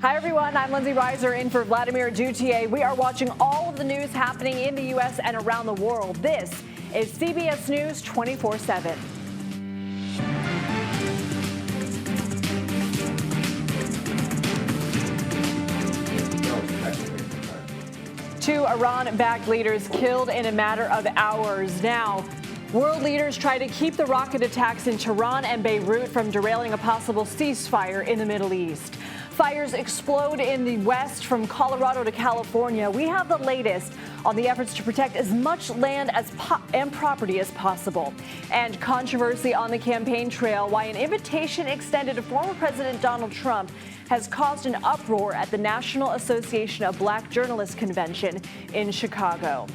Hi, everyone. I'm Lindsay Reiser in for Vladimir Dutier. We are watching all of the news happening in the U.S. and around the world. This is CBS News 24/7. Two Iran-backed leaders killed in a matter of hours. Now, world leaders try to keep the rocket attacks in Tehran and Beirut from derailing a possible ceasefire in the Middle East. Fires explode in the west from Colorado to California. We have the latest on the efforts to protect as much land and property as possible. And controversy on the campaign trail, why an invitation extended to former President Donald Trump has caused an uproar at the National Association of Black Journalists Convention in Chicago.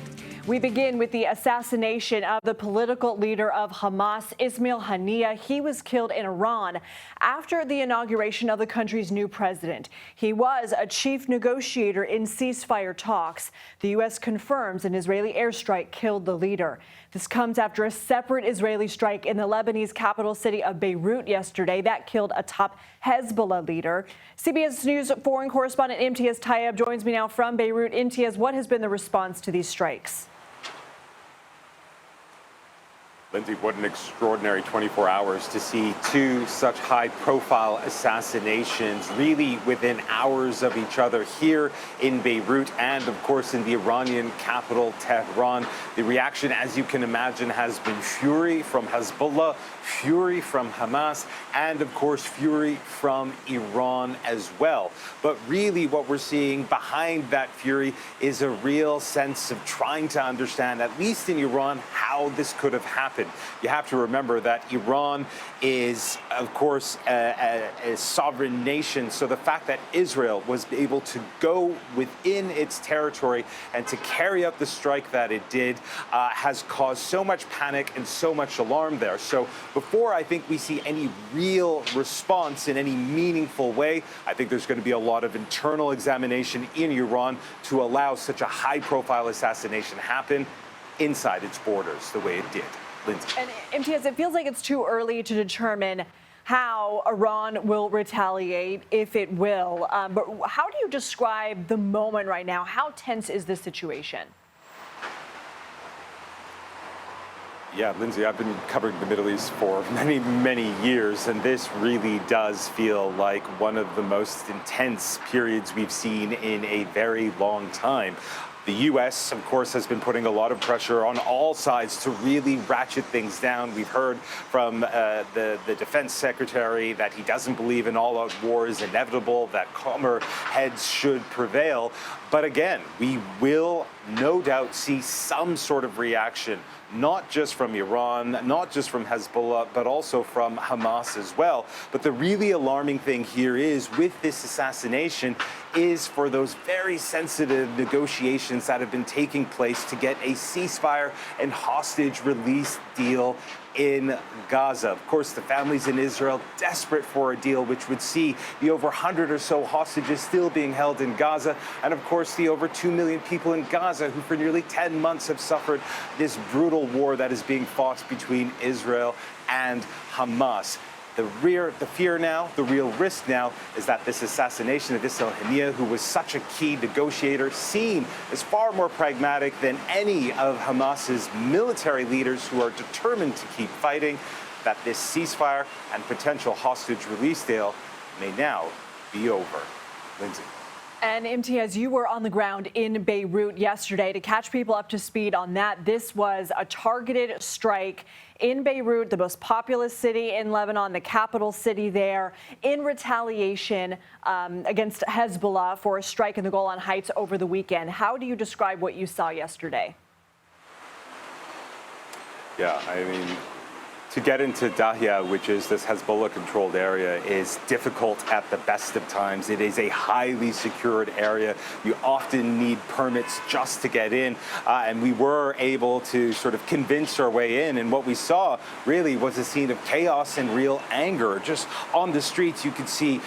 We begin with the assassination of the political leader of Hamas, Ismail Haniyeh. He was killed in Iran after the inauguration of the country's new president. He was a chief negotiator in ceasefire talks. The U.S. confirms an Israeli airstrike killed the leader. This comes after a separate Israeli strike in the Lebanese capital city of Beirut yesterday that killed a top Hezbollah leader. CBS News foreign correspondent Imtiaz Tayeb joins me now from Beirut. Imtiaz, what has been the response to these strikes? Lindsay, what an extraordinary 24 hours to see two such high-profile assassinations really within hours of each other here in Beirut and, of course, in the Iranian capital, Tehran. The reaction, as you can imagine, has been fury from Hezbollah, fury from Hamas, and, of course, fury from Iran as well. But really what we're seeing behind that fury is a real sense of trying to understand, at least in Iran, how this could have happened. You have to remember that Iran is, of course, a sovereign nation. So the fact that Israel was able to go within its territory and to carry out the strike that it did has caused so much panic and so much alarm there. So before I think we see any real response in any meaningful way, I think there's going to be a lot of internal examination in Iran to allow such a high-profile assassination happen inside its borders the way it did. Lindsay. And Imtiaz, it feels like it's too early to determine how Iran will retaliate, if it will. But how do you describe the moment right now? How tense is this situation? Yeah, Lindsay, I've been covering the Middle East for many, many years, and this really does feel like one of the most intense periods we've seen in a very long time. The U.S., of course, has been putting a lot of pressure on all sides to really ratchet things down. We've heard from the defense secretary that he doesn't believe an all-out war is inevitable, that calmer heads should prevail. But again, we will no doubt see some sort of reaction, not just from Iran, not just from Hezbollah, but also from Hamas as well. But the really alarming thing here is, with this assassination, is for those very sensitive negotiations that have been taking place to get a ceasefire and hostage release deal in Gaza. Of course, the families in Israel desperate for a deal which would see the over 100 or so hostages still being held in Gaza, and of course the over 2 million people in Gaza who for nearly 10 months have suffered this brutal war that is being fought between Israel and Hamas. The fear now, the real risk now, is that this assassination of Ismail Haniyeh, who was such a key negotiator, seen as far more pragmatic than any of Hamas's military leaders who are determined to keep fighting, that this ceasefire and potential hostage release deal may now be over. Lindsay. And Imtiaz, you were on the ground in Beirut yesterday to catch people up to speed on that. This was a targeted strike in Beirut, the most populous city in Lebanon, the capital city there, in retaliation against Hezbollah for a strike in the Golan Heights over the weekend. How do you describe what you saw yesterday? Yeah, I mean, to get into Dahya, which is this Hezbollah-controlled area, is difficult at the best of times. It is a highly secured area. You often need permits just to get in, and we were able to sort of convince our way in, and what we saw really was a scene of chaos and real anger. Just on the streets, you could see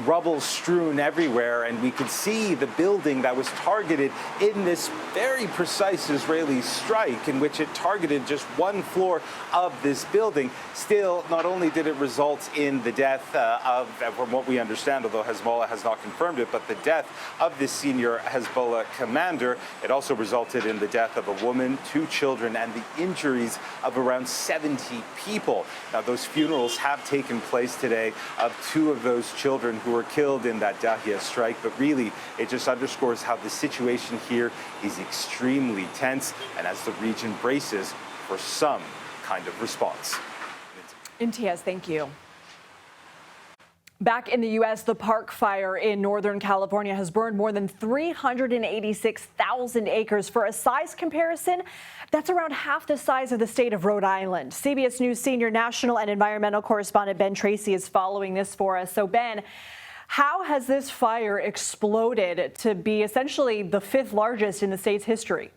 rubble strewn everywhere, and we could see the building that was targeted in this very precise Israeli strike, in which it targeted just one floor of this building. building. Still, not only did it result in the death from what we understand, although Hezbollah has not confirmed it, but the death of this senior Hezbollah commander, it also resulted in the death of a woman, 2 children, and the injuries of around 70 people. Now, those funerals have taken place today of 2 of those children who were killed in that Dahia strike, but really, it just underscores how the situation here is extremely tense, and as the region braces for some kind of response. Intiaz, thank you. Back in the U.S., the Park Fire in Northern California has burned more than 386,000 acres. For a size comparison, that's around half the size of the state of Rhode Island. CBS News senior national and environmental correspondent Ben Tracy is following this for us. So, Ben, how has this fire exploded to be essentially the 5th largest in the state's history?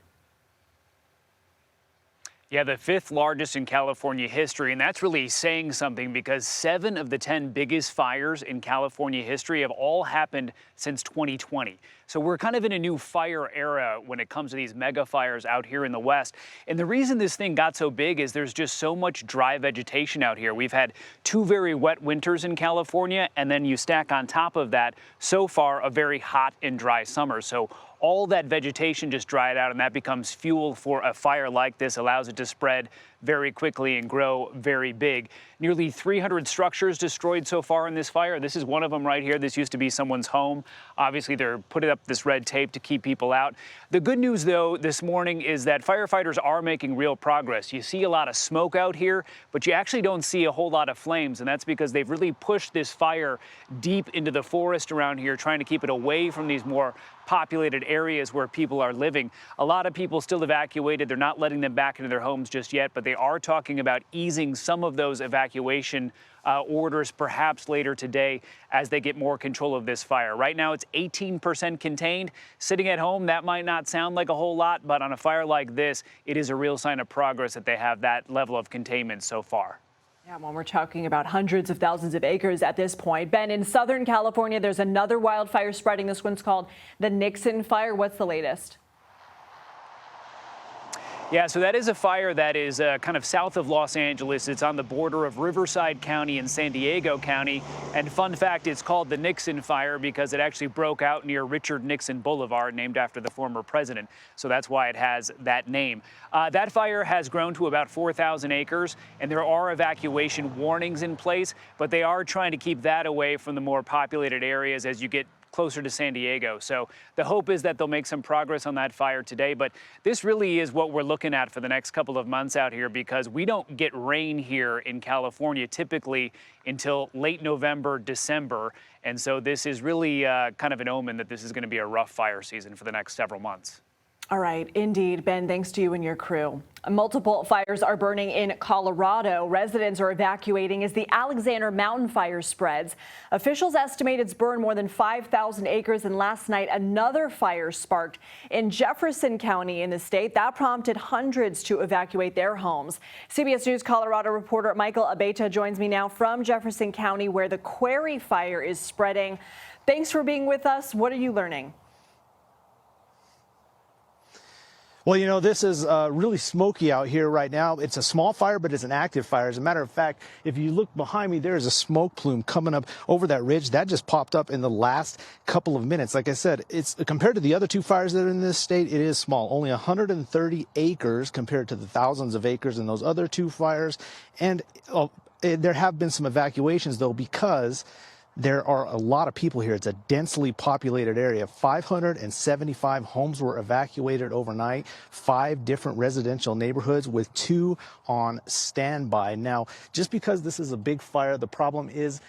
Yeah, the 5th largest in California history, and that's really saying something because 7 of the 10 biggest fires in California history have all happened since 2020. So we're kind of in a new fire era when it comes to these mega fires out here in the West. And the reason this thing got so big is there's just so much dry vegetation out here. We've had 2 very wet winters in California, and then you stack on top of that, so far, a very hot and dry summer. So all that vegetation just dried out, and that becomes fuel for a fire like this, allows it to spread very quickly and grow very big. Nearly 300 structures destroyed so far in this fire. This is one of them right here. This used to be someone's home. Obviously, they're putting up this red tape to keep people out. The good news, though, this morning is that firefighters are making real progress. You see a lot of smoke out here, but you actually don't see a whole lot of flames, and that's because they've really pushed this fire deep into the forest around here, trying to keep it away from these more populated areas where people are living. A lot of people still evacuated. They're not letting them back into their homes just yet, but they are talking about easing some of those evacuation orders perhaps later today as they get more control of this fire. Right now, it's 18% contained. Sitting at home, that might not sound like a whole lot, but on a fire like this, it is a real sign of progress that they have that level of containment so far. Yeah, when we're talking about hundreds of thousands of acres at this point. Ben, in Southern California, there's another wildfire spreading. This one's called the Nixon Fire. What's the latest? Yeah, so that is a fire that is kind of south of Los Angeles. It's on the border of Riverside County and San Diego County. And fun fact, it's called the Nixon Fire because it actually broke out near Richard Nixon Boulevard, named after the former president. So that's why it has that name. That fire has grown to about 4,000 acres, and there are evacuation warnings in place, but they are trying to keep that away from the more populated areas as you get closer to San Diego. So the hope is that they'll make some progress on that fire today. But this really is what we're looking at for the next couple of months out here, because we don't get rain here in California typically until late November, December. And so this is really kind of an omen that this is going to be a rough fire season for the next several months. All right, indeed, Ben, thanks to you and your crew. Multiple fires are burning in Colorado. Residents are evacuating as the Alexander Mountain fire spreads. Officials estimate it's burned more than 5,000 acres, and last night another fire sparked in Jefferson County in the state. That prompted hundreds to evacuate their homes. CBS News Colorado reporter Michael Abeyta joins me now from Jefferson County, where the Quarry fire is spreading. Thanks for being with us. What are you learning? Well, you know, this is really smoky out here right now. It's a small fire, but it's an active fire. As a matter of fact, if you look behind me, there is a smoke plume coming up over that ridge. That just popped up in the last couple of minutes. Like I said, it's compared to the other 2 fires that are in this state, it is small. Only 130 acres compared to the thousands of acres in those other 2 fires. And there have been some evacuations, though, because there are a lot of people here. It's a densely populated area. 575 homes were evacuated overnight, 5 different residential neighborhoods with 2 on standby. Now, just because this is a big fire, the problem is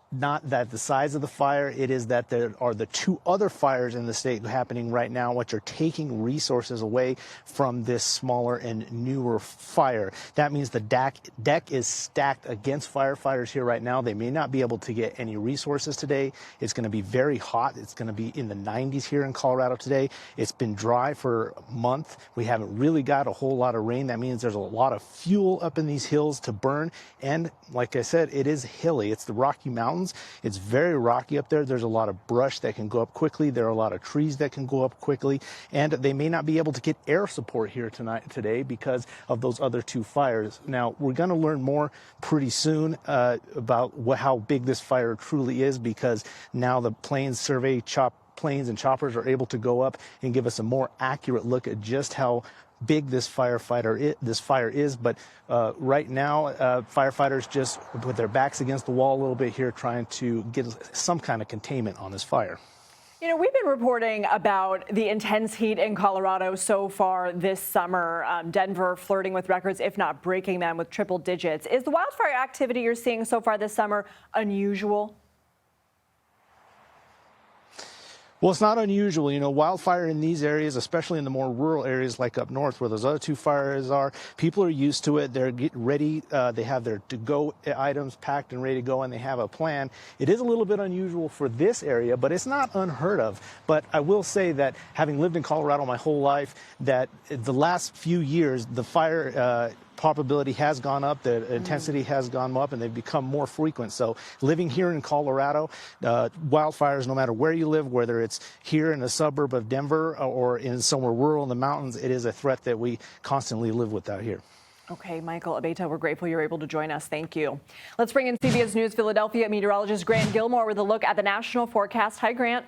not that the size of the fire, it is that there are the 2 other fires in the state happening right now, which are taking resources away from this smaller and newer fire. That means the deck is stacked against firefighters here right now. They may not be able to get any resources today. It's going to be very hot. It's going to be in the 90s here in Colorado today. It's been dry for a month. We haven't really got a whole lot of rain. That means there's a lot of fuel up in these hills to burn. And like I said, it is hilly. It's the Rocky Mountains. mountains. It's very rocky up there. There's a lot of brush that can go up quickly. There are a lot of trees that can go up quickly, and they may not be able to get air support here today because of those other two fires. Now, we're going to learn more pretty soon about how big this fire truly is, because now the planes planes and choppers are able to go up and give us a more accurate look at just how big this fire is. But right now, firefighters just put their backs against the wall a little bit here, trying to get some kind of containment on this fire. You know, we've been reporting about the intense heat in Colorado so far this summer. Denver flirting with records, if not breaking them, with triple digits. Is the wildfire activity you're seeing so far this summer unusual? Well, it's not unusual. You know, wildfire in these areas, especially in the more rural areas like up north where those other two fires are, people are used to it. They're getting ready. They have their to-go items packed and ready to go, and they have a plan. It is a little bit unusual for this area, but it's not unheard of. But I will say that having lived in Colorado my whole life, that the last few years, the fire probability has gone up, the intensity has gone up, and they've become more frequent. So living here in Colorado, wildfires, no matter where you live, whether it's here in a suburb of Denver or in somewhere rural in the mountains, it is a threat that we constantly live with out here. Okay, Michael Abeyta, we're grateful you're able to join us. Thank you. Let's bring in CBS News Philadelphia meteorologist Grant Gilmore with a look at the national forecast. Hi, Grant.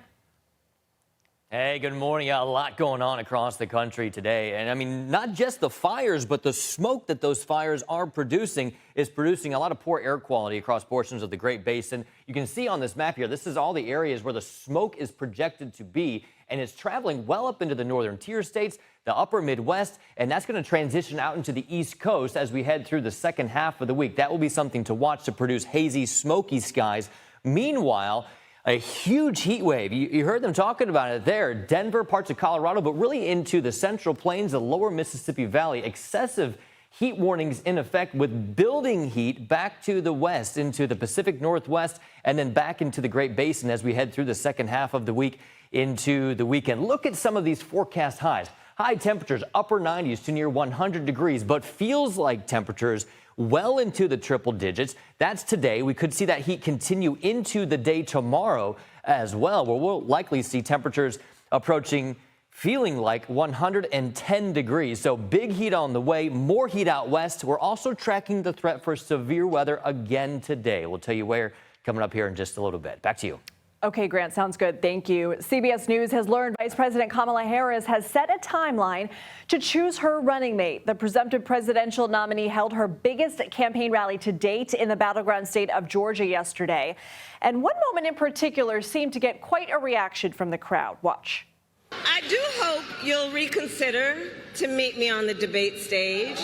Hey, good morning. Yeah, a lot going on across the country today. And I mean, not just the fires, but the smoke that those fires are producing is producing a lot of poor air quality across portions of the Great Basin. You can see on this map here, this is all the areas where the smoke is projected to be, and it's traveling well up into the northern tier states, the upper Midwest, and that's going to transition out into the East Coast as we head through the second half of the week. That will be something to watch to produce hazy, smoky skies. Meanwhile, a huge heat wave. You heard them talking about it there. Denver, parts of Colorado, but really into the central plains, the lower Mississippi Valley. Excessive heat warnings in effect, with building heat back to the west into the Pacific Northwest and then back into the Great Basin as we head through the second half of the week into the weekend. Look at some of these forecast highs. High temperatures, upper 90s to near 100 degrees, but feels like temperatures well into the triple digits. That's today. We could see that heat continue into the day tomorrow as well, where we'll likely see temperatures approaching, feeling like 110 degrees. So big heat on the way, more heat out west. We're also tracking the threat for severe weather again today. We'll tell you where coming up here in just a little bit. Back to you. Okay, Grant, sounds good. Thank you. CBS News has learned Vice President Kamala Harris has set a timeline to choose her running mate. The presumptive presidential nominee held her biggest campaign rally to date in the battleground state of Georgia yesterday. And one moment in particular seemed to get quite a reaction from the crowd. Watch. I do hope you'll reconsider to meet me on the debate stage.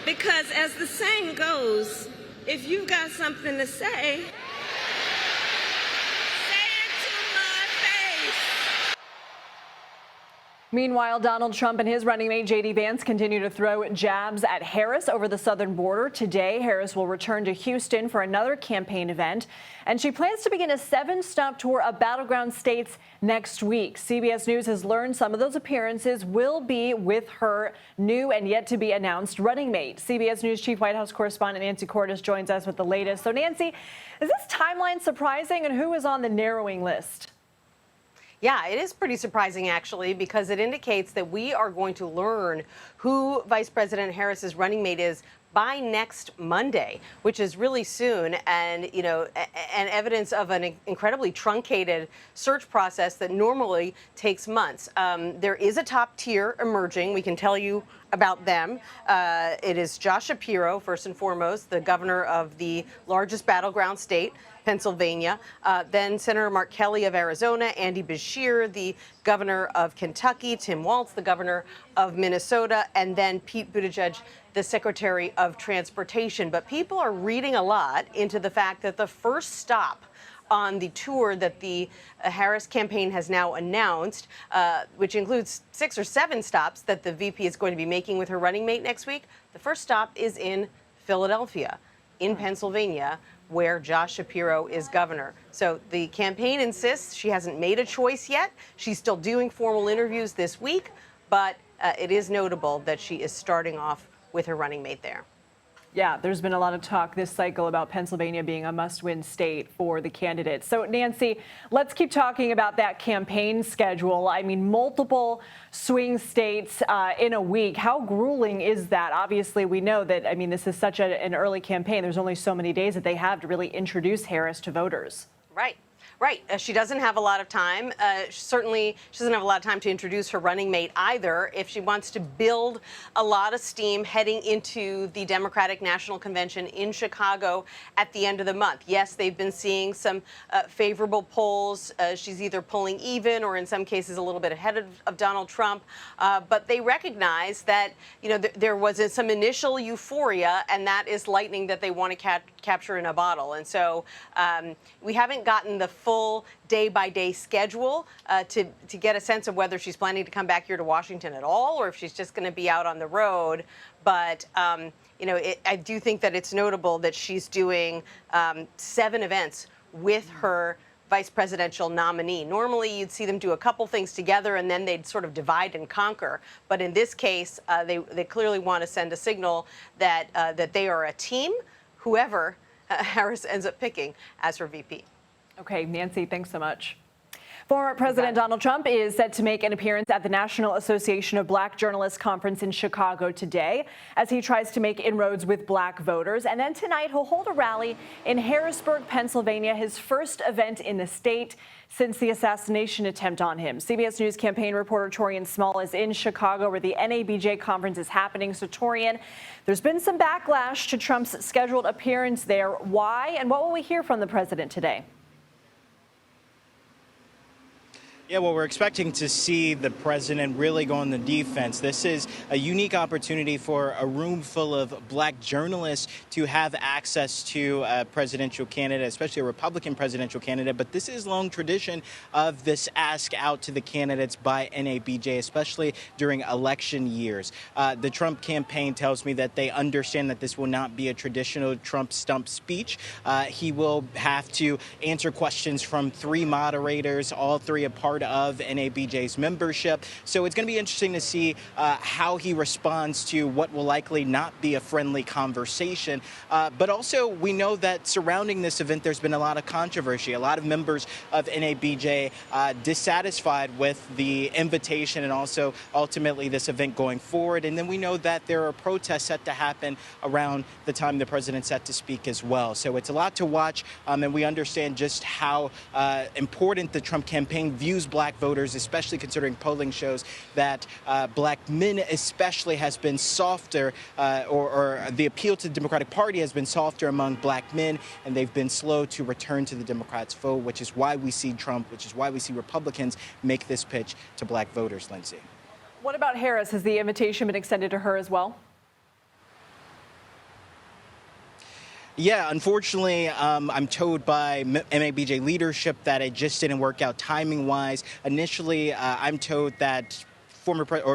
Because as the saying goes, if you've got something to say, say it to my face. Meanwhile, Donald Trump and his running mate J.D. Vance continue to throw jabs at Harris over the southern border. Today, Harris will return to Houston for another campaign event, and she plans to begin a 7-stop tour of battleground states next week. CBS News has learned some of those appearances will be with her new and yet to be announced running mate. CBS News Chief White House correspondent Nancy Cordes joins us with the latest. So, Nancy, is this timeline surprising, and who is on the narrowing list? Yeah, it is pretty surprising, actually, because it indicates that we are going to learn who Vice President Harris's running mate is by next Monday, which is really soon, and, you know, and evidence of an incredibly truncated search process that normally takes months. There is a top tier emerging. We can tell you about them. It is Josh Shapiro, first and foremost, the governor of the largest battleground state, Pennsylvania. Then Senator Mark Kelly of Arizona, Andy Beshear, the governor of Kentucky, Tim Walz, the governor of Minnesota, and then Pete Buttigieg, the Secretary of Transportation. But people are reading a lot into the fact that the first stop on the tour that the Harris campaign has now announced, which includes 6 or 7 stops that the VP is going to be making with her running mate next week, the first stop is in Philadelphia, in Pennsylvania, where Josh Shapiro is governor. So the campaign insists she hasn't made a choice yet. She's still doing formal interviews this week, but it is notable that she is starting off with her running mate there. Yeah, there's been a lot of talk this cycle about Pennsylvania being a must-win state for the candidates. So, Nancy, let's keep talking about that campaign schedule. I mean, multiple swing states in a week. How grueling is that? Obviously, we know that, I mean, this is such an early campaign. There's only so many days that they have to really introduce Harris to voters. Right. Right. She doesn't have a lot of time. Certainly, she doesn't have a lot of time to introduce her running mate either if she wants to build a lot of steam heading into the Democratic National Convention in Chicago at the end of the month. Yes, they've been seeing some favorable polls. She's either pulling even or in some cases a little bit ahead of Donald Trump. But they recognize that, you know, there was some initial euphoria, and that is lightning that they want to capture in a bottle. And so we haven't gotten the full day-by-day schedule to get a sense of whether she's planning to come back here to Washington at all or if she's just going to be out on the road. But, you know, I do think that it's notable that she's doing 7 events with her vice presidential nominee. Normally, you'd see them do a couple things together and then they'd sort of divide and conquer. But in this case, they clearly want to send a signal that that they are a team, whoever Harris ends up picking as her VP. Okay, Nancy, thanks so much. Former President Donald Trump is set to make an appearance at the National Association of Black Journalists Conference in Chicago today as he tries to make inroads with black voters. And then tonight, he'll hold a rally in Harrisburg, Pennsylvania, his first event in the state since the assassination attempt on him. CBS News campaign reporter Torian Small is in Chicago where the NABJ conference is happening. So, Torian, there's been some backlash to Trump's scheduled appearance there. Why? And what will we hear from the president today? Yeah, well, we're expecting to see the president really go on the defense. This is a unique opportunity for a room full of black journalists to have access to a presidential candidate, especially a Republican presidential candidate. But this is long tradition of this ask out to the candidates by NABJ, especially during election years. The Trump campaign tells me that they understand that this will not be a traditional Trump stump speech. He will have to answer questions from 3 moderators, all 3 a part of NABJ's membership. So it's going to be interesting to see how he responds to what will likely not be a friendly conversation. But also, we know that surrounding this event, there's been a lot of controversy. A lot of members of NABJ dissatisfied with the invitation and also ultimately this event going forward. And then we know that there are protests set to happen around the time the president's set to speak as well. So it's a lot to watch. And we understand just how important the Trump campaign views black voters, especially considering polling shows that black men especially has been softer, or the appeal to the Democratic Party has been softer among black men, and they've been slow to return to the Democrats' vote, which is why we see Trump, which is why we see Republicans make this pitch to black voters, Lindsay. What about Harris? Has the invitation been extended to her as well? Yeah, unfortunately, I'm told by NABJ leadership that it just didn't work out timing-wise. Initially, I'm told that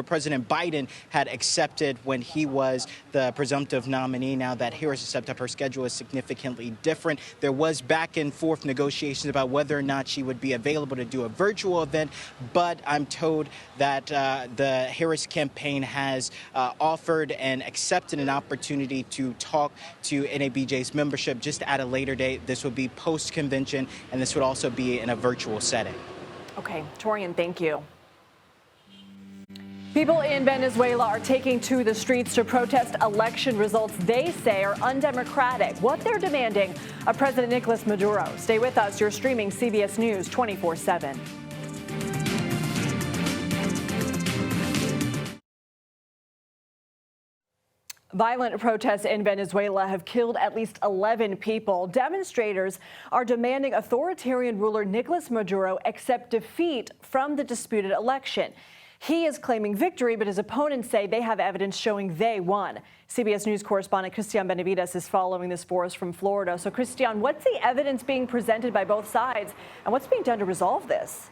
President Biden had accepted when he was the presumptive nominee. Now that Harris has stepped up, her schedule is significantly different. There was back and forth negotiations about whether or not she would be available to do a virtual event, but I'm told that the Harris campaign has offered and accepted an opportunity to talk to NABJ's membership just at a later date. This would be post-convention, and this would also be in a virtual setting. Okay, Torian, thank you. People in Venezuela are taking to the streets to protest election results they say are undemocratic. What they're demanding of President Nicolas Maduro. Stay with us. You're streaming CBS News 24/7. Violent protests in Venezuela have killed at least 11 people. Demonstrators are demanding authoritarian ruler Nicolas Maduro accept defeat from the disputed election. He is claiming victory, but his opponents say they have evidence showing they won. CBS News correspondent Christian Benavides is following this for us from Florida. So, Christian, what's the evidence being presented by both sides, and what's being done to resolve this?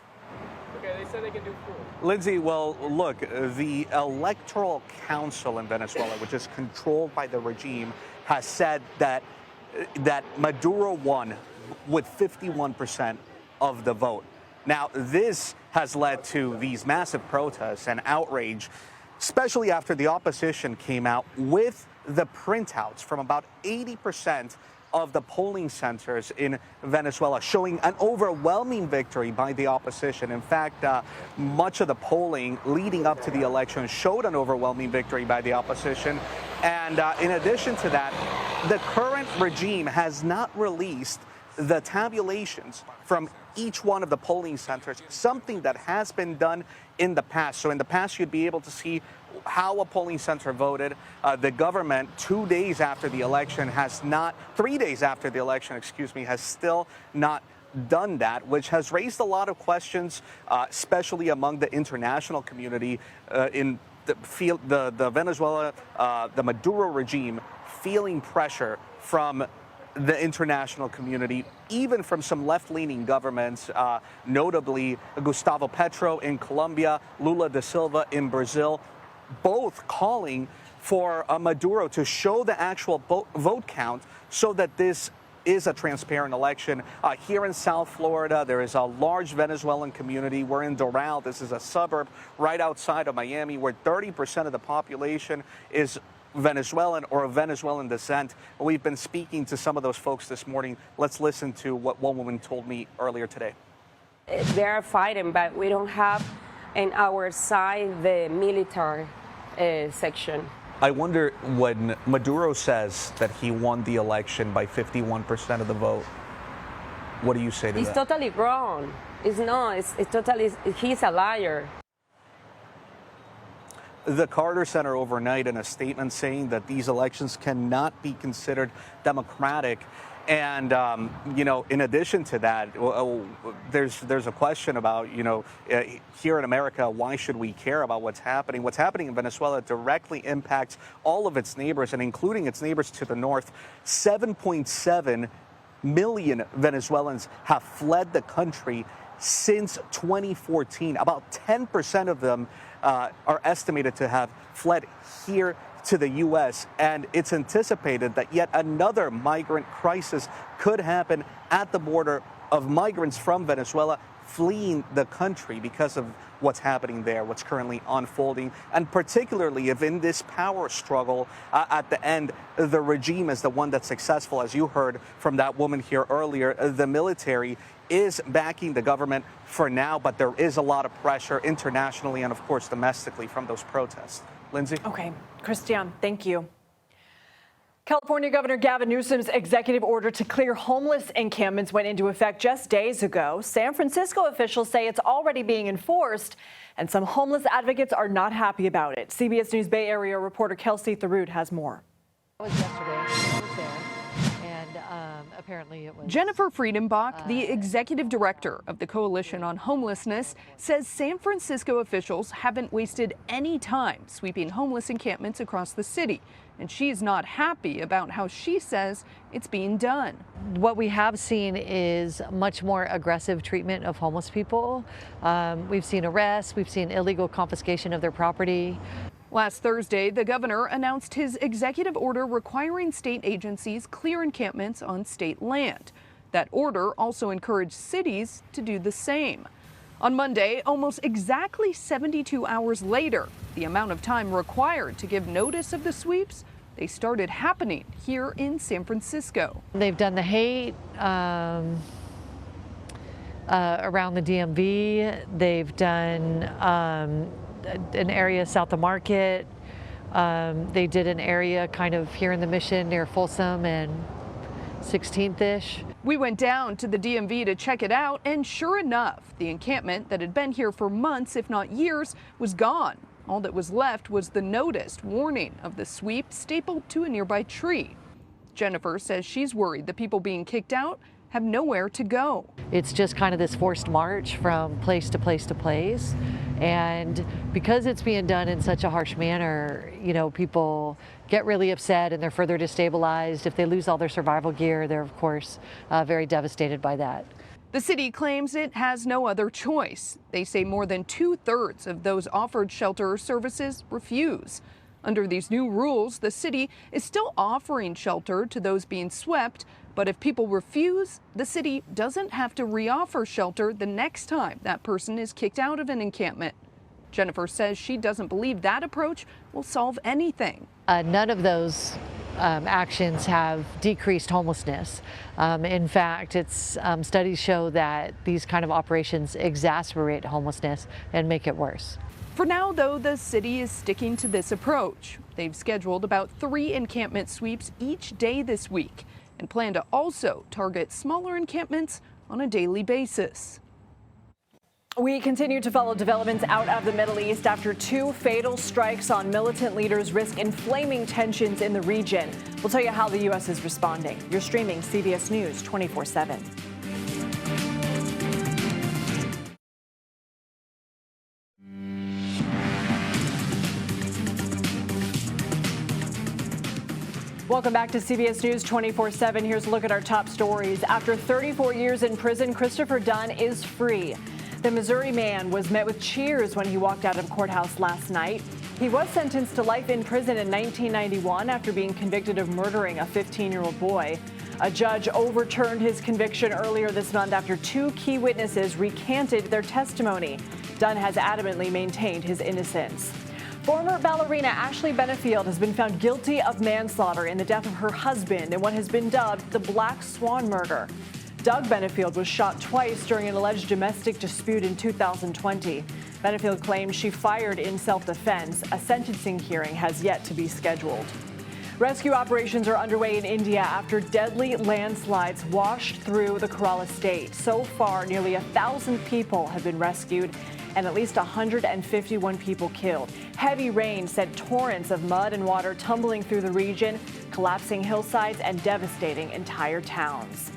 Okay, they said they can do 4. Lindsay, well, look, the Electoral Council in Venezuela, which is controlled by the regime, has said that Maduro won with 51% of the vote. Now, this has led to these massive protests and outrage especially after the opposition came out with the printouts from about 80% of the polling centers in Venezuela, showing an overwhelming victory by the opposition. In fact, much of the polling leading up to the election showed an overwhelming victory by the opposition. And in addition to that, the current regime has not released the tabulations from each one of the polling centers, something that has been done in the past. So in the past, you'd be able to see how a polling center voted. The government, 2 days after the election, 3 days after the election, has still not done that, which has raised a lot of questions, especially among the international community in the Venezuela, the Maduro regime, feeling pressure from the international community, even from some left-leaning governments, notably Gustavo Petro in Colombia, Lula da Silva in Brazil, both calling for Maduro to show the actual vote count so that this is a transparent election. Here in South Florida, there is a large Venezuelan community. We're in Doral. This is a suburb right outside of Miami where 30% of the population is Venezuelan or of Venezuelan descent. We've been speaking to some of those folks this morning. Let's listen to what one woman told me earlier today. They're fighting, but we don't have in our side the military section. I wonder, when Maduro says that he won the election by 51% of the vote, what do you say to that? It's totally wrong. It's not. It's totally, he's a liar. The Carter Center overnight in a statement saying that these elections cannot be considered democratic. And, in addition to that, there's a question about, here in America, why should we care about what's happening? What's happening in Venezuela directly impacts all of its neighbors, and including its neighbors to the north. 7.7 million Venezuelans have fled the country since 2014. About 10% of them are estimated to have fled here to the U.S., and it's anticipated that yet another migrant crisis could happen at the border of migrants from Venezuela fleeing the country because of what's happening there, what's currently unfolding, and particularly if in this power struggle at the end, the regime is the one that's successful. As you heard from that woman here earlier, the military is backing the government for now, but there is a lot of pressure internationally and, of course, domestically from those protests. Lindsay? Okay. Christian, thank you. California Governor Gavin Newsom's executive order to clear homeless encampments went into effect just days ago. San Francisco officials say it's already being enforced, and some homeless advocates are not happy about it. CBS News Bay Area reporter Kelsey Tharoud has more. It was yesterday. I was there, and apparently it was. Jennifer Friedenbach, the executive director of the Coalition on Homelessness, says San Francisco officials haven't wasted any time sweeping homeless encampments across the city. And she's not happy about how she says it's being done. What we have seen is much more aggressive treatment of homeless people. We've seen arrests, we've seen illegal confiscation of their property. Last Thursday, the governor announced his executive order requiring state agencies clear encampments on state land. That order also encouraged cities to do the same. On Monday, almost exactly 72 hours later, the amount of time required to give notice of the sweeps, they started happening here in San Francisco. They've done the hate around the DMV. They've done an area south of Market. They did an area kind of here in the Mission near Folsom and 16th-ish. We went down to the DMV to check it out, and sure enough, the encampment that had been here for months, if not years, was gone. All that was left was the notice warning of the sweep stapled to a nearby tree. Jennifer says she's worried the people being kicked out have nowhere to go. It's just kind of this forced march from place to place to place. And because it's being done in such a harsh manner, people get really upset and they're further destabilized. If they lose all their survival gear, they're, of course, very devastated by that. The city claims it has no other choice. They say more than 2/3 of those offered shelter services refuse. Under these new rules, the city is still offering shelter to those being swept, but if people refuse, the city doesn't have to reoffer shelter the next time that person is kicked out of an encampment. Jennifer says she doesn't believe that approach will solve anything. None of those actions have decreased homelessness. In fact, studies show that these kind of operations exacerbate homelessness and make it worse. For now, though, the city is sticking to this approach. They've scheduled about 3 encampment sweeps each day this week and plan to also target smaller encampments on a daily basis. We continue to follow developments out of the Middle East after 2 fatal strikes on militant leaders risk inflaming tensions in the region. We'll tell you how the U.S. is responding. You're streaming CBS News 24/7. Welcome back to CBS News 24/7. Here's a look at our top stories. After 34 years in prison, Christopher Dunn is free. The Missouri man was met with cheers when he walked out of courthouse last night. He was sentenced to life in prison in 1991 after being convicted of murdering a 15-year-old boy. A judge overturned his conviction earlier this month after 2 key witnesses recanted their testimony. Dunn has adamantly maintained his innocence. Former ballerina Ashley Benefield has been found guilty of manslaughter in the death of her husband in what has been dubbed the Black Swan murder. Doug Benefield was shot twice during an alleged domestic dispute in 2020. Benefield claims she fired in self-defense. A sentencing hearing has yet to be scheduled. Rescue operations are underway in India after deadly landslides washed through the Kerala state. So far, nearly 1,000 people have been rescued and at least 151 people killed. Heavy rain sent torrents of mud and water tumbling through the region, collapsing hillsides and devastating entire towns.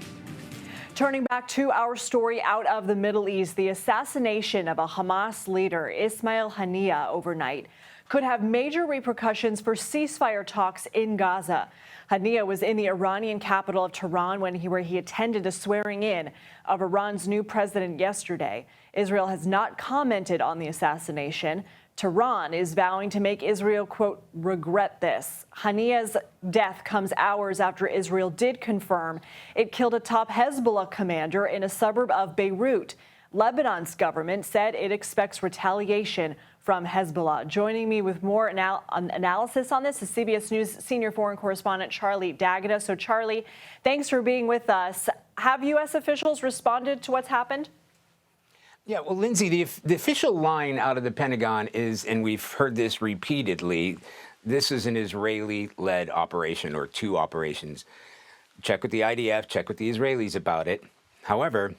Turning back to our story out of the Middle East, the assassination of a Hamas leader, Ismail Haniyeh, overnight could have major repercussions for ceasefire talks in Gaza. Haniyeh was in the Iranian capital of Tehran where he attended a swearing in of Iran's new president yesterday. Israel has not commented on the assassination. Tehran is vowing to make Israel, quote, regret this. Haniyeh's death comes hours after Israel did confirm it killed a top Hezbollah commander in a suburb of Beirut. Lebanon's government said it expects retaliation from Hezbollah. Joining me with more analysis on this is CBS News senior foreign correspondent Charlie D'Agata. So, Charlie, thanks for being with us. Have U.S. officials responded to what's happened? Yeah, well, Lindsay, the official line out of the Pentagon is, and we've heard this repeatedly, this is an Israeli-led operation or 2 operations. Check with the IDF, check with the Israelis about it. However,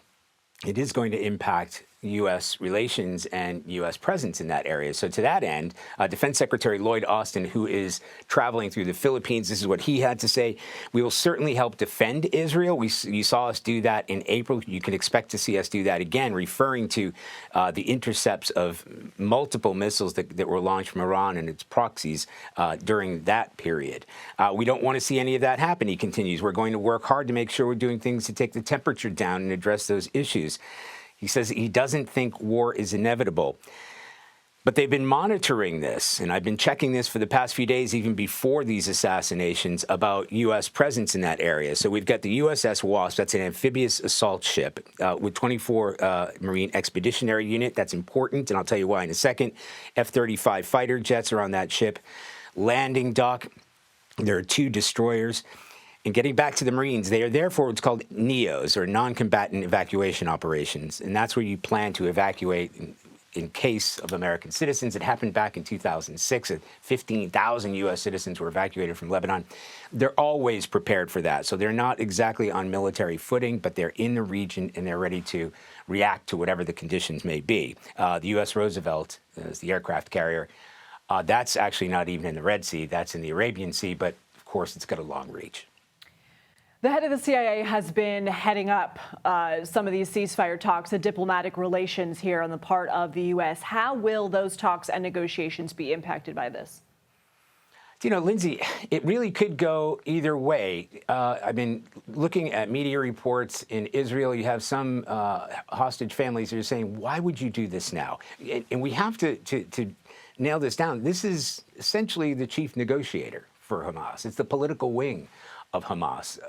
it is going to impact U.S. relations and U.S. presence in that area. So to that end, Defense Secretary Lloyd Austin, who is traveling through the Philippines, this is what he had to say. We will certainly help defend Israel. You saw us do that in April. You can expect to see us do that again, referring to the intercepts of multiple missiles that were launched from Iran and its proxies during that period. We don't want to see any of that happen, he continues. We're going to work hard to make sure we're doing things to take the temperature down and address those issues. He says he doesn't think war is inevitable. But they've been monitoring this, and I've been checking this for the past few days, even before these assassinations, about U.S. presence in that area. So we've got the USS Wasp, that's an amphibious assault ship with 24 Marine Expeditionary Unit. That's important, and I'll tell you why in a second. F-35 fighter jets are on that ship. Landing dock, there are 2 destroyers. And getting back to the Marines, they are there for what's called NEOs, or non-combatant evacuation operations. And that's where you plan to evacuate in case of American citizens. It happened back in 2006. 15,000 U.S. citizens were evacuated from Lebanon. They're always prepared for that. So they're not exactly on military footing, but they're in the region and they're ready to react to whatever the conditions may be. The U.S. Roosevelt is the aircraft carrier. That's actually not even in the Red Sea. That's in the Arabian Sea. But, of course, it's got a long reach. The head of the CIA has been heading up some of these ceasefire talks and diplomatic relations here on the part of the U.S. How will those talks and negotiations be impacted by this? You know, Lindsay, it really could go either way. I've been looking at media reports in Israel. You have some hostage families that are saying, why would you do this now? And we have to nail this down. This is essentially the chief negotiator for Hamas. It's the political wing of Hamas.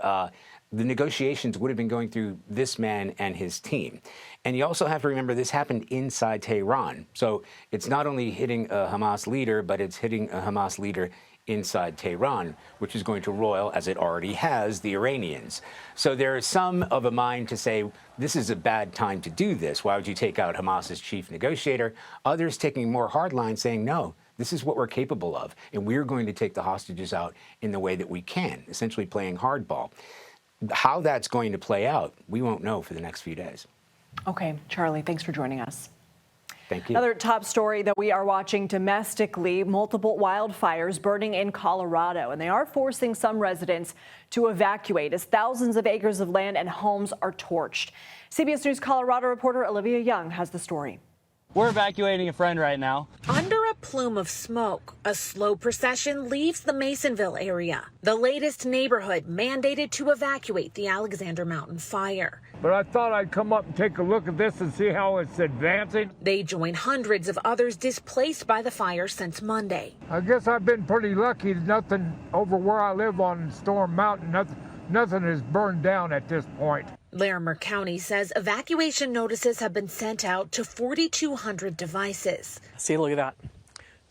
the negotiations would have been going through this man and his team. And you also have to remember this happened inside Tehran. So it's not only hitting a Hamas leader, but it's hitting a Hamas leader inside Tehran, which is going to roil, as it already has, the Iranians. So there is some of a mind to say, this is a bad time to do this. Why would you take out Hamas's chief negotiator? Others taking more hardline, saying, no, this is what we're capable of, and we're going to take the hostages out in the way that we can, essentially playing hardball. How that's going to play out, we won't know for the next few days. Okay, Charlie, thanks for joining us. Thank you. Another top story that we are watching domestically, multiple wildfires burning in Colorado, and they are forcing some residents to evacuate as thousands of acres of land and homes are torched. CBS News Colorado reporter Olivia Young has the story. We're evacuating a friend right now. Under a plume of smoke, a slow procession leaves the Masonville area, the latest neighborhood mandated to evacuate the Alexander Mountain fire. But I thought I'd come up and take a look at this and see how it's advancing. They join hundreds of others displaced by the fire since Monday. I guess I've been pretty lucky. Nothing over where I live on Storm Mountain, nothing is burned down at this point. Larimer County says evacuation notices have been sent out to 4,200 devices. See, look at that.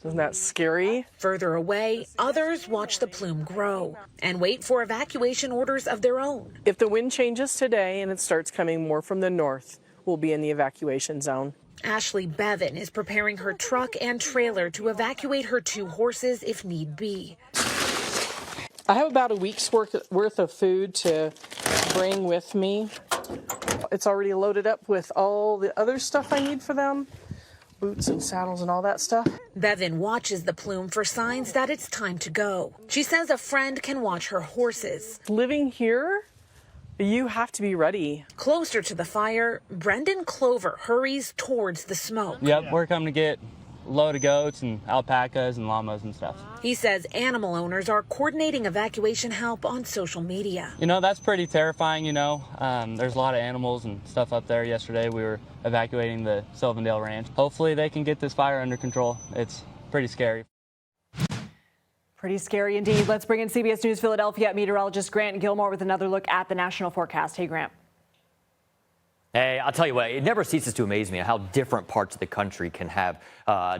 Isn't that scary? Further away, others watch the plume grow and wait for evacuation orders of their own. If the wind changes today and it starts coming more from the north, we'll be in the evacuation zone. Ashley Bevan is preparing her truck and trailer to evacuate her 2 horses if need be. I have about a week's worth of food to bring with me. It's already loaded up with all the other stuff I need for them, boots and saddles and all that stuff. Bevan watches the plume for signs that it's time to go. She says a friend can watch her horses. Living here, you have to be ready. Closer to the fire, Brendan Clover hurries towards the smoke. Yep, we're coming to get a load of goats and alpacas and llamas and stuff. He says animal owners are coordinating evacuation help on social media. You know, that's pretty terrifying, you know. There's a lot of animals and stuff up there. Yesterday we were evacuating the Sylvandale Ranch. Hopefully they can get this fire under control. It's pretty scary. Pretty scary indeed. Let's bring in CBS News Philadelphia meteorologist Grant Gilmore with another look at the national forecast. Hey, Grant. Hey, I'll tell you what, it never ceases to amaze me how different parts of the country can have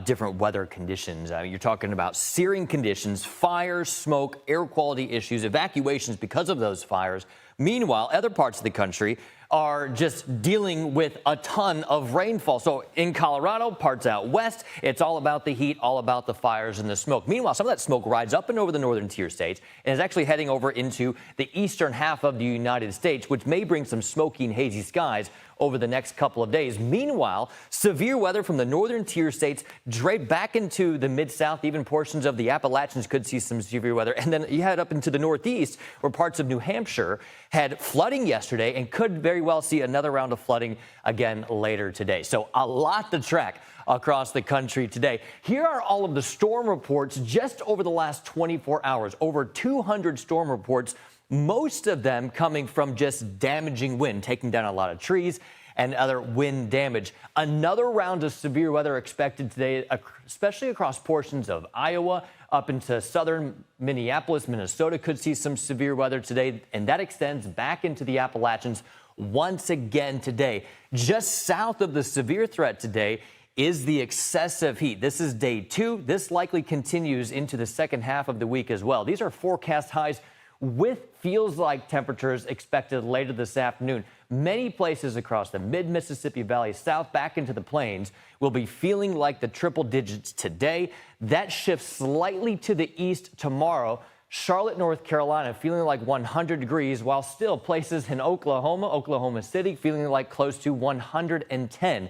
different weather conditions. You're talking about searing conditions, fires, smoke, air quality issues, evacuations because of those fires. Meanwhile, other parts of the country are just dealing with a ton of rainfall. So in Colorado, parts out west, it's all about the heat, all about the fires and the smoke. Meanwhile, some of that smoke rides up and over the northern tier states and is actually heading over into the eastern half of the United States, which may bring some smoky and hazy skies over the next couple of days. Meanwhile, severe weather from the northern tier states drape back into the mid-south. Even portions of the Appalachians could see some severe weather. And then you head up into the northeast, where parts of New Hampshire had flooding yesterday and could very well see another round of flooding again later today. So a lot to track across the country today. Here are all of the storm reports just over the last 24 hours. Over 200 storm reports, most of them coming from just damaging wind, taking down a lot of trees and other wind damage. Another round of severe weather expected today, especially across portions of Iowa, up into southern Minneapolis. Minnesota could see some severe weather today, and that extends back into the Appalachians once again today. Just south of the severe threat today is the excessive heat. This is day 2. This likely continues into the second half of the week as well. These are forecast highs with feels-like temperatures expected later this afternoon. Many places across the mid-Mississippi Valley south back into the plains will be feeling like the triple digits today. That shifts slightly to the east tomorrow. Charlotte, North Carolina, feeling like 100 degrees, while still places in Oklahoma City, feeling like close to 110.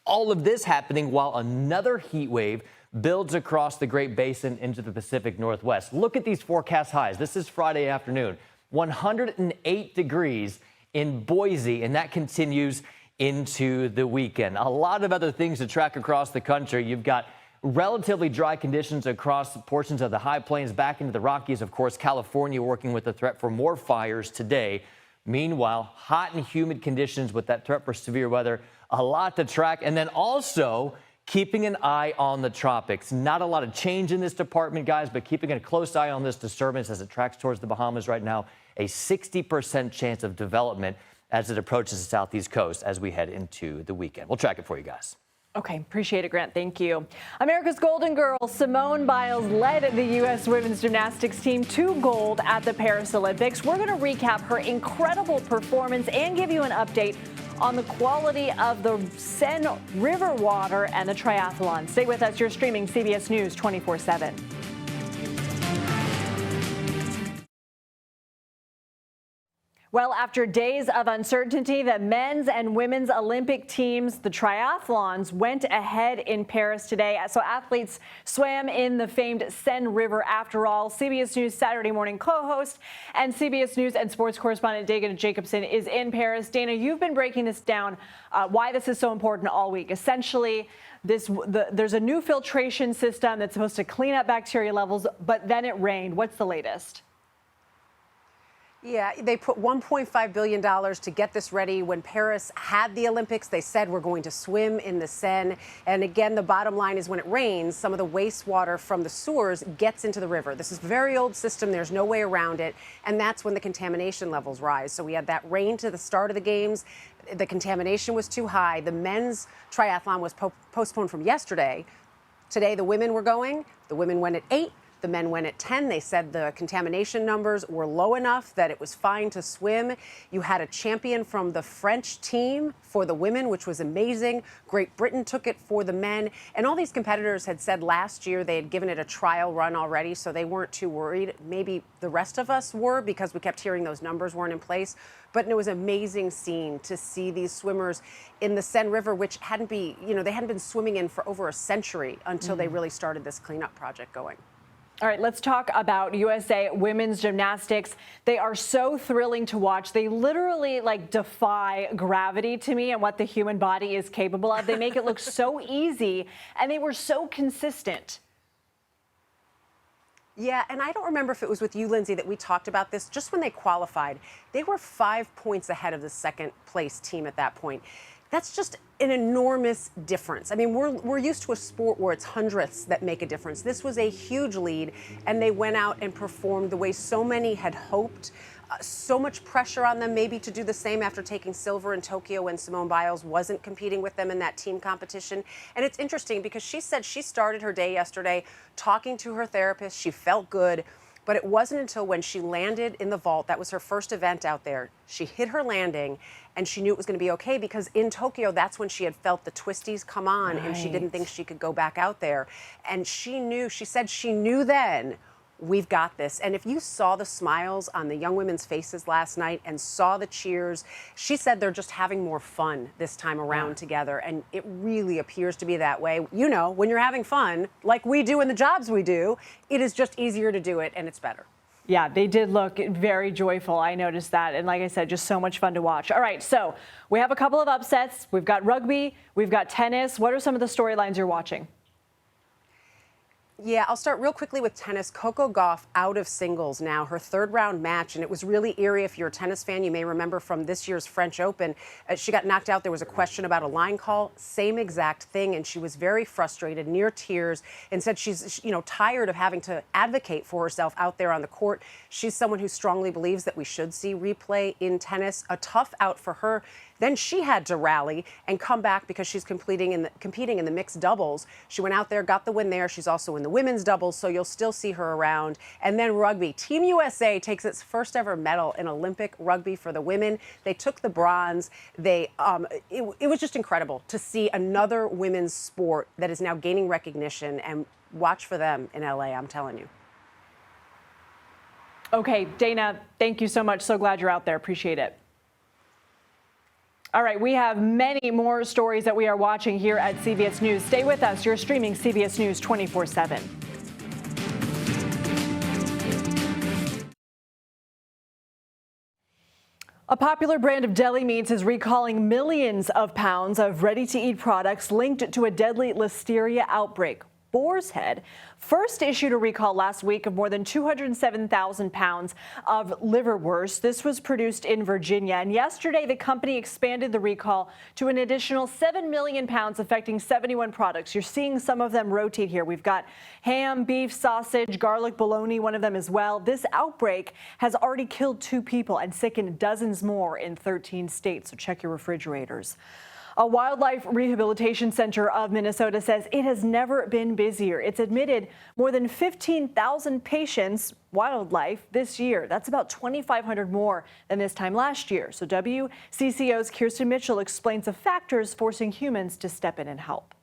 All of this happening while another heat wave builds across the Great Basin into the Pacific Northwest. Look at these forecast highs. This is Friday afternoon. 108 degrees in Boise, and that continues into the weekend. A lot of other things to track across the country. You've got relatively dry conditions across portions of the high plains back into the Rockies. Of course, California working with the threat for more fires today. Meanwhile, hot and humid conditions with that threat for severe weather. A lot to track. And then also keeping an eye on the tropics. Not a lot of change in this department, guys, but keeping a close eye on this disturbance as it tracks towards the Bahamas right now. A 60% chance of development as it approaches the southeast coast as we head into the weekend. We'll track it for you guys. Okay, appreciate it, Grant. Thank you. America's Golden Girl, Simone Biles, led the U.S. women's gymnastics team to gold at the Paris Olympics. We're going to recap her incredible performance and give you an update on the quality of the Seine River water and the triathlon. Stay with us. You're streaming CBS News 24/7. Well, after days of uncertainty, the men's and women's Olympic teams, the triathlons, went ahead in Paris today. So athletes swam in the famed Seine River after all. CBS News Saturday morning co-host and CBS News and sports correspondent Dana Jacobson is in Paris. Dana, you've been breaking this down, why this is so important all week. Essentially, there's a new filtration system that's supposed to clean up bacteria levels, but then it rained. What's the latest? Yeah, they put $1.5 billion to get this ready. When Paris had the Olympics, they said we're going to swim in the Seine. And again, the bottom line is when it rains, some of the wastewater from the sewers gets into the river. This is a very old system. There's no way around it. And that's when the contamination levels rise. So we had that rain to the start of the games. The contamination was too high. The men's triathlon was postponed from yesterday. Today, the women were going. The women went at 8. The men went at 10. They said the contamination numbers were low enough that it was fine to swim. You had a champion from the French team for the women, which was amazing. Great Britain took it for the men. And all these competitors had said last year they had given it a trial run already, so they weren't too worried. Maybe the rest of us were because we kept hearing those numbers weren't in place. But it was an amazing scene to see these swimmers in the Seine River, which they hadn't been swimming in for over a century until they really started this cleanup project going. All right, let's talk about USA women's gymnastics. They are so thrilling to watch. They literally defy gravity to me and what the human body is capable of. They make it look so easy, and they were so consistent. Yeah, and I don't remember if it was with you, Lindsay, that we talked about this. Just when they qualified, they were 5 points ahead of the second place team at that point. That's just an enormous difference. I mean, we're used to a sport where it's hundredths that make a difference. This was a huge lead, and they went out and performed the way so many had hoped. So much pressure on them maybe to do the same after taking silver in Tokyo when Simone Biles wasn't competing with them in that team competition. And it's interesting because she said she started her day yesterday talking to her therapist. She felt good. But it wasn't until when she landed in the vault, that was her first event out there, she hit her landing and she knew it was going to be okay because in Tokyo, that's when she had felt the twisties come on and she didn't think she could go back out there. And she said she knew then, we've got this. And if you saw the smiles on the young women's faces last night and saw the cheers, she said they're just having more fun this time around together. And it really appears to be that way. You know, when you're having fun, like we do in the jobs we do, it is just easier to do it and it's better. Yeah, they did look very joyful. I noticed that. And like I said, just so much fun to watch. All right, so we have a couple of upsets. We've got rugby. We've got tennis. What are some of the storylines you're watching? Yeah, I'll start real quickly with tennis. Coco Gauff out of singles now, her third round match, and it was really eerie. If you're a tennis fan, you may remember from this year's French Open, she got knocked out. There was a question about a line call, same exact thing, and she was very frustrated, near tears, and said she's tired of having to advocate for herself out there on the court. She's someone who strongly believes that we should see replay in tennis. A tough out for her. Then she had to rally and come back because she's competing in the mixed doubles. She went out there, got the win there. She's also in the women's doubles, so you'll still see her around. And then rugby. Team USA takes its first ever medal in Olympic rugby for the women. They took the bronze. It was just incredible to see another women's sport that is now gaining recognition, and watch for them in LA, I'm telling you. Okay, Dana, thank you so much. So glad you're out there. Appreciate it. All right, we have many more stories that we are watching here at CBS News. Stay with us. You're streaming CBS News 24/7. A popular brand of deli meats is recalling millions of pounds of ready-to-eat products linked to a deadly listeria outbreak. boar's head. First issued a recall last week of more than 207,000 pounds of liverwurst. This was produced in Virginia. And yesterday, the company expanded the recall to an additional 7 million pounds, affecting 71 products. You're seeing some of them rotate here. We've got ham, beef, sausage, garlic, bologna, one of them as well. This outbreak has already killed 2 people and sickened dozens more in 13 states. So check your refrigerators. A wildlife rehabilitation center of Minnesota says it has never been busier. It's admitted more than 15,000 patients, wildlife, this year. That's about 2,500 more than this time last year. So WCCO's Kirsten Mitchell explains the factors forcing humans to step in and help.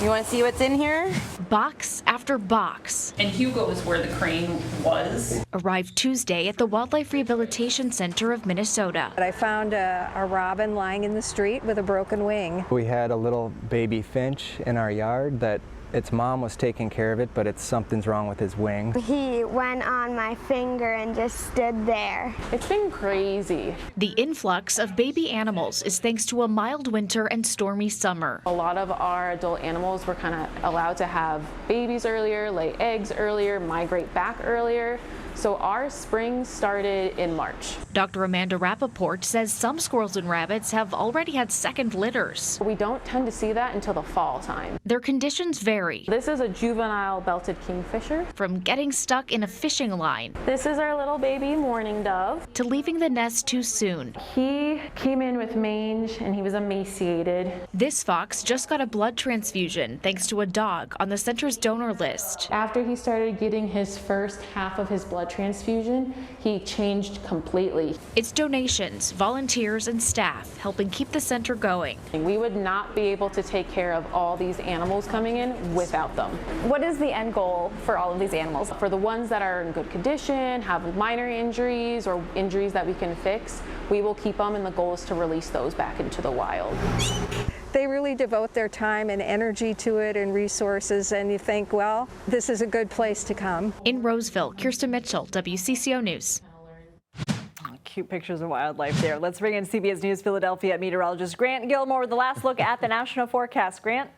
You want to see what's in here? Box after box. And Hugo is where the crane was. Arrived Tuesday at the Wildlife Rehabilitation Center of Minnesota. I found a robin lying in the street with a broken wing. We had a little baby finch in our yard that its mom was taking care of it, but something's wrong with his wing. He went on my finger and just stood there. It's been crazy. The influx of baby animals is thanks to a mild winter and stormy summer. A lot of our adult animals were kind of allowed to have babies earlier, lay eggs earlier, migrate back earlier. So our spring started in March. Dr. Amanda Rappaport says some squirrels and rabbits have already had second litters. We don't tend to see that until the fall time. Their conditions vary. This is a juvenile belted kingfisher. From getting stuck in a fishing line. This is our little baby mourning dove. To leaving the nest too soon. He came in with mange and he was emaciated. This fox just got a blood transfusion thanks to a dog on the center's donor list. After he started getting his first half of his blood transfusion, he changed completely. It's donations, volunteers, and staff helping keep the center going. We would not be able to take care of all these animals coming in without them. What is the end goal for all of these animals? For the ones that are in good condition, have minor injuries or injuries that we can fix, we will keep them, and the goal is to release those back into the wild. They really devote their time and energy to it and resources, and you think, well, this is a good place to come. In Roseville, Kirsten Mitchell, WCCO News. Cute pictures of wildlife there. Let's bring in CBS News Philadelphia meteorologist Grant Gilmore with the last look at the national forecast. Grant?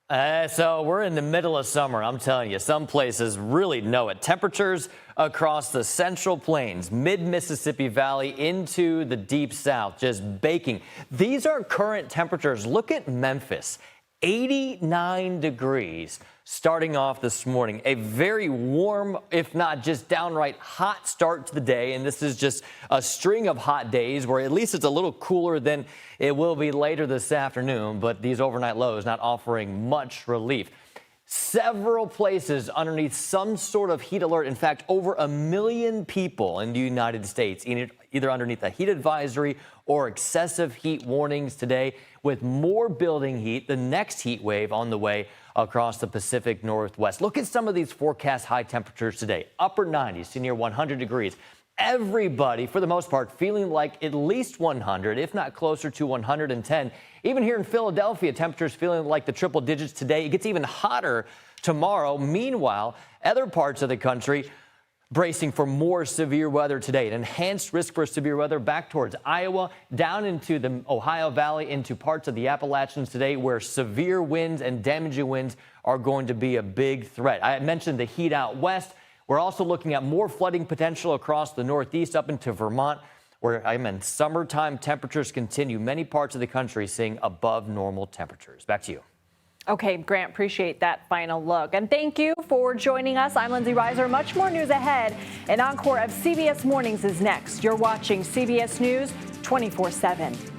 So we're in the middle of summer. I'm telling you, some places really know it. Temperatures across the Central Plains, mid-Mississippi Valley into the deep south, just baking. These are current temperatures. Look at Memphis, 89 degrees starting off this morning. A very warm, if not just downright hot start to the day. And this is just a string of hot days where at least it's a little cooler than it will be later this afternoon. But these overnight lows not offering much relief. Several places underneath some sort of heat alert. In fact, over 1 million people in the United States either underneath a heat advisory or excessive heat warnings today, with more building heat, the next heat wave on the way across the Pacific Northwest. Look at some of these forecast high temperatures today. Upper 90s to near 100 degrees. Everybody, for the most part, feeling like at least 100, if not closer to 110. Even here in Philadelphia, temperatures feeling like the triple digits today. It gets even hotter tomorrow. Meanwhile, other parts of the country bracing for more severe weather today. An enhanced risk for severe weather back towards Iowa, down into the Ohio Valley, into parts of the Appalachians today, where severe winds and damaging winds are going to be a big threat. I mentioned the heat out west. We're also looking at more flooding potential across the Northeast up into Vermont, where summertime temperatures continue. Many parts of the country seeing above normal temperatures. Back to you. Okay, Grant, appreciate that final look. And thank you for joining us. I'm Lindsay Reiser. Much more news ahead. An encore of CBS Mornings is next. You're watching CBS News 24/7.